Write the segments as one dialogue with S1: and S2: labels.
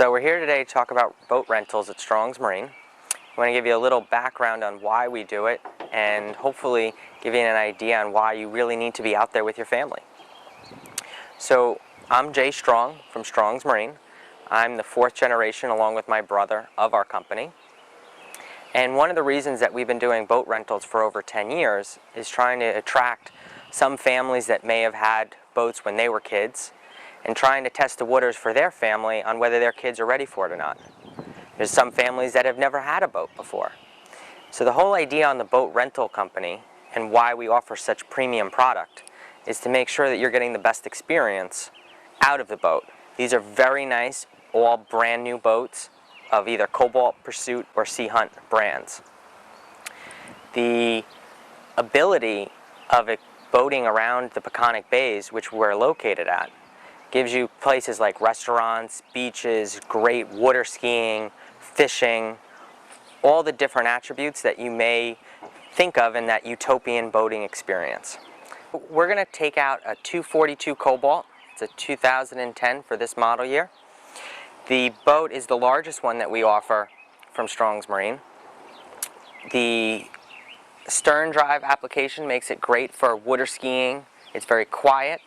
S1: So we're here today to talk about boat rentals at Strong's Marine. I want to give you a little background on why we do it and hopefully give you an idea on why you really need to be out there with your family. So I'm Jay Strong from Strong's Marine. I'm the fourth generation along with my brother of our company. And one of the reasons that we've been doing boat rentals for over 10 years is trying to attract some families that may have had boats when they were kids and trying to test the waters for their family on whether their kids are ready for it or not. There's some families that have never had a boat before. So the whole idea on the boat rental company and why we offer such premium product is to make sure that you're getting the best experience out of the boat. These are very nice, all brand new boats of either Cobalt, Pursuit, or Sea Hunt brands. The ability of boating around the Peconic Bays, which we're located at, gives you places like restaurants, beaches, great water skiing, fishing, all the different attributes that you may think of in that utopian boating experience. We're going to take out a 242 Cobalt. It's a 2010 for this model year. The boat is the largest one that we offer from Strong's Marine. The stern drive application makes it great for water skiing. It's very quiet.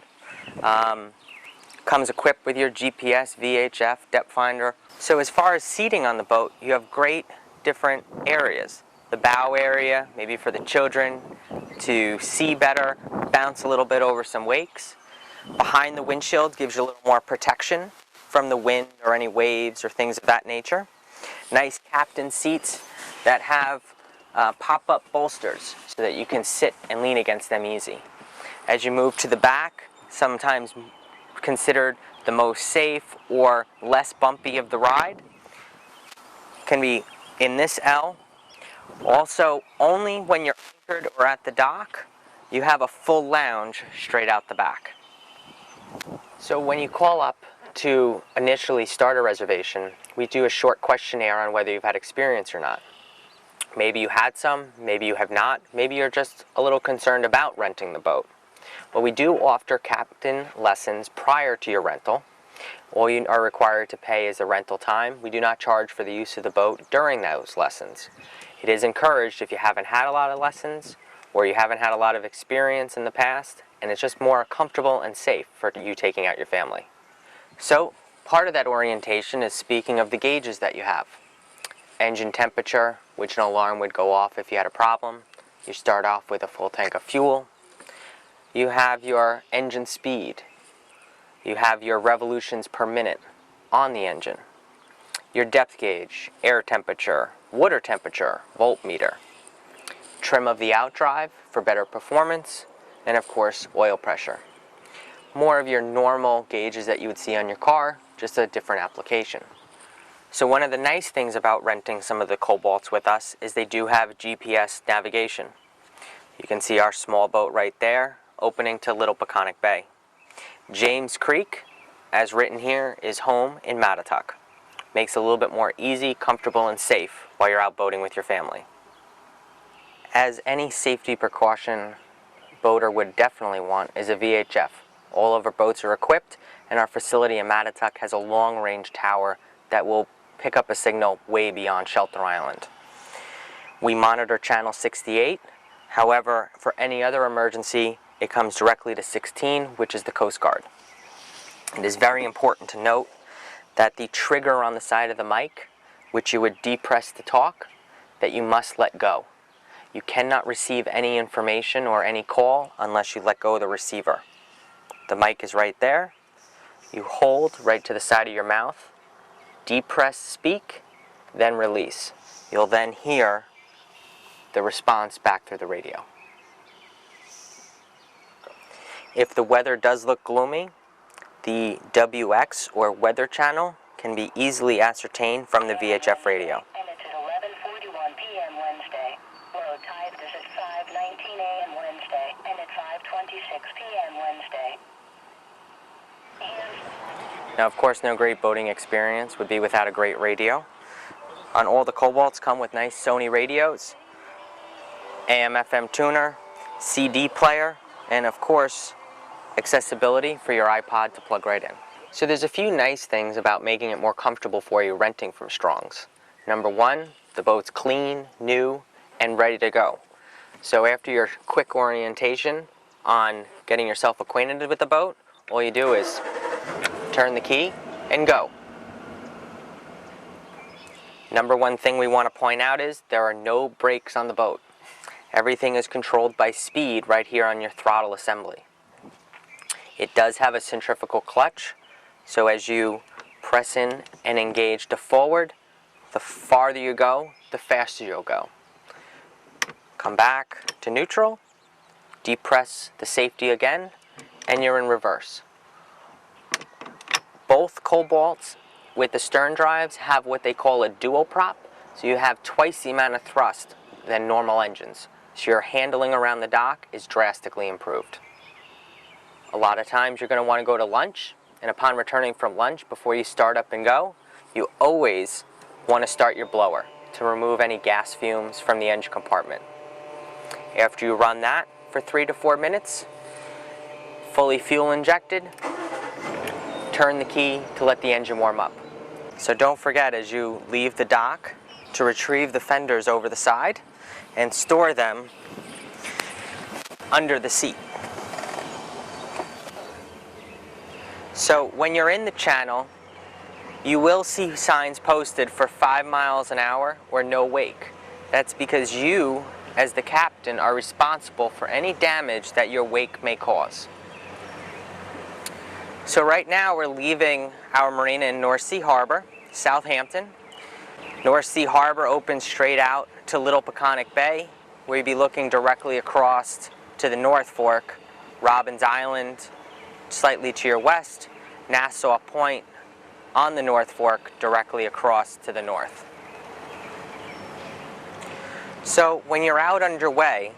S1: Comes equipped with your GPS, VHF, depth finder. So as far as seating on the boat, you have great different areas. The bow area, maybe for the children to see better, bounce a little bit over some wakes. Behind the windshield gives you a little more protection from the wind or any waves or things of that nature. Nice captain seats that have pop-up bolsters so that you can sit and lean against them easy. As you move to the back, sometimes considered the most safe or less bumpy of the ride, can be in this L. Also, only when you're anchored or at the dock, you have a full lounge straight out the back. So when you call up to initially start a reservation, we do a short questionnaire on whether you've had experience or not. Maybe you had some, maybe you have not, maybe you're just a little concerned about renting the boat. Well, we do offer captain lessons prior to your rental. All you are required to pay is the rental time. We do not charge for the use of the boat during those lessons. It is encouraged if you haven't had a lot of lessons or you haven't had a lot of experience in the past, and it's just more comfortable and safe for you taking out your family. So part of that orientation is speaking of the gauges that you have. Engine temperature, which an alarm would go off if you had a problem. You start off with a full tank of fuel. You have your engine speed. You have your revolutions per minute on the engine. Your depth gauge, air temperature, water temperature, voltmeter. Trim of the outdrive for better performance, and of course oil pressure. More of your normal gauges that you would see on your car, just a different application. So one of the nice things about renting some of the Cobalts with us is they do have GPS navigation. You can see our small boat right there, opening to Little Peconic Bay. James Creek, as written here, is home in Mattatuck. Makes it a little bit more easy, comfortable, and safe while you're out boating with your family. As any safety precaution boater would definitely want is a VHF. All of our boats are equipped, and our facility in Mattatuck has a long-range tower that will pick up a signal way beyond Shelter Island. We monitor channel 68. However, for any other emergency, it comes directly to 16, which is the Coast Guard. It is very important to note that the trigger on the side of the mic, which you would depress to talk, that you must let go. You cannot receive any information or any call unless you let go of the receiver. The mic is right there. You hold right to the side of your mouth, depress speak, then release. You'll then hear the response back through the radio. If the weather does look gloomy, the WX or weather channel can be easily ascertained from the VHF radio.
S2: And it's at 11:41 p.m. Wednesday. Low tide is at 5:19 a.m. Wednesday, and at 5:26 p.m. Wednesday.
S1: Now, of course, no great boating experience would be without a great radio. On all the Cobalts come with nice Sony radios, AM/FM tuner, CD player, and of course, accessibility for your iPod to plug right in. So there's a few nice things about making it more comfortable for you renting from Strong's. Number one, the boat's clean, new, and ready to go. So after your quick orientation on getting yourself acquainted with the boat, all you do is turn the key and go. Number one thing we want to point out is there are no brakes on the boat. Everything is controlled by speed right here on your throttle assembly. It does have a centrifugal clutch, so as you press in and engage to forward, the farther you go, the faster you'll go. Come back to neutral, depress the safety again, and you're in reverse. Both Cobalts with the stern drives have what they call a dual prop, so you have twice the amount of thrust than normal engines. So your handling around the dock is drastically improved. A lot of times you're going to want to go to lunch, and upon returning from lunch, before you start up and go, you always want to start your blower to remove any gas fumes from the engine compartment. After you run that for 3 to 4 minutes, fully fuel injected, turn the key to let the engine warm up. So don't forget as you leave the dock to retrieve the fenders over the side and store them under the seat. So when you're in the channel, you will see signs posted for 5 miles an hour or no wake. That's because you, as the captain, are responsible for any damage that your wake may cause. So right now we're leaving our marina in North Sea Harbor, Southampton. North Sea Harbor opens straight out to Little Peconic Bay, where you'll be looking directly across to the North Fork, Robbins Island slightly to your west, Nassau Point on the North Fork directly across to the north. So when you're out underway,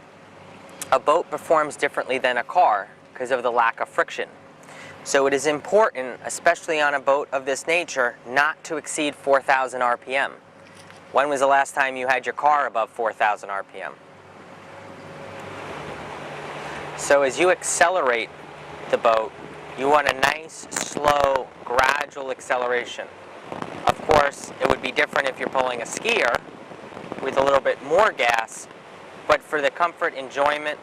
S1: a boat performs differently than a car because of the lack of friction. So it is important, especially on a boat of this nature, not to exceed 4,000 RPM. When was the last time you had your car above 4,000 RPM? So as you accelerate the boat, you want a nice, slow, gradual acceleration. Of course, it would be different if you're pulling a skier with a little bit more gas, but for the comfort, enjoyment,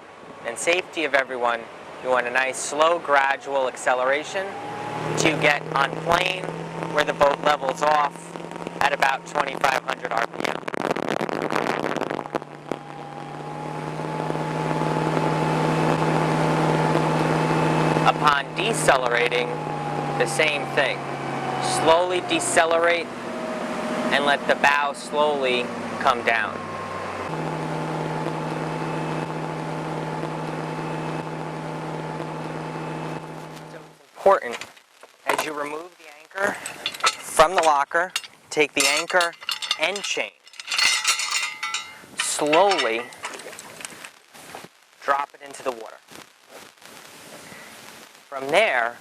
S1: and safety of everyone, you want a nice, slow, gradual acceleration to get on plane where the boat levels off at about 2,500 RPM. Upon decelerating, the same thing. Slowly decelerate and let the bow slowly come down. So it's important, as you remove the anchor from the locker, take the anchor and chain. Slowly drop it into the water. From there,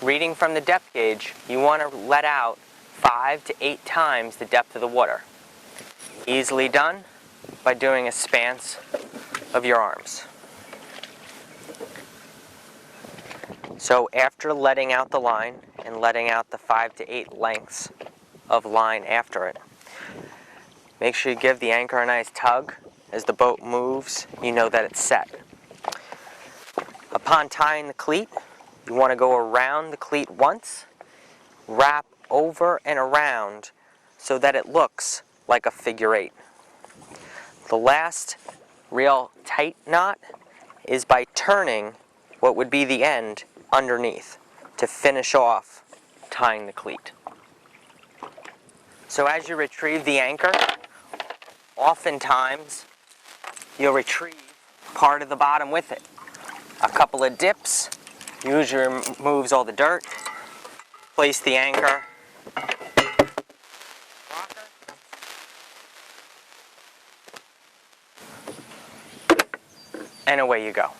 S1: reading from the depth gauge, you want to let out 5 to 8 times the depth of the water. Easily done by doing a spans of your arms. So after letting out the line and letting out the 5 to 8 lengths of line after it, make sure you give the anchor a nice tug. As the boat moves, you know that it's set. Upon tying the cleat, you want to go around the cleat once, wrap over and around so that it looks like a figure 8. The last real tight knot is by turning what would be the end underneath to finish off tying the cleat. So as you retrieve the anchor, oftentimes you'll retrieve part of the bottom with it. A couple of dips usually removes all the dirt. Place the anchor, rocker, and away you go.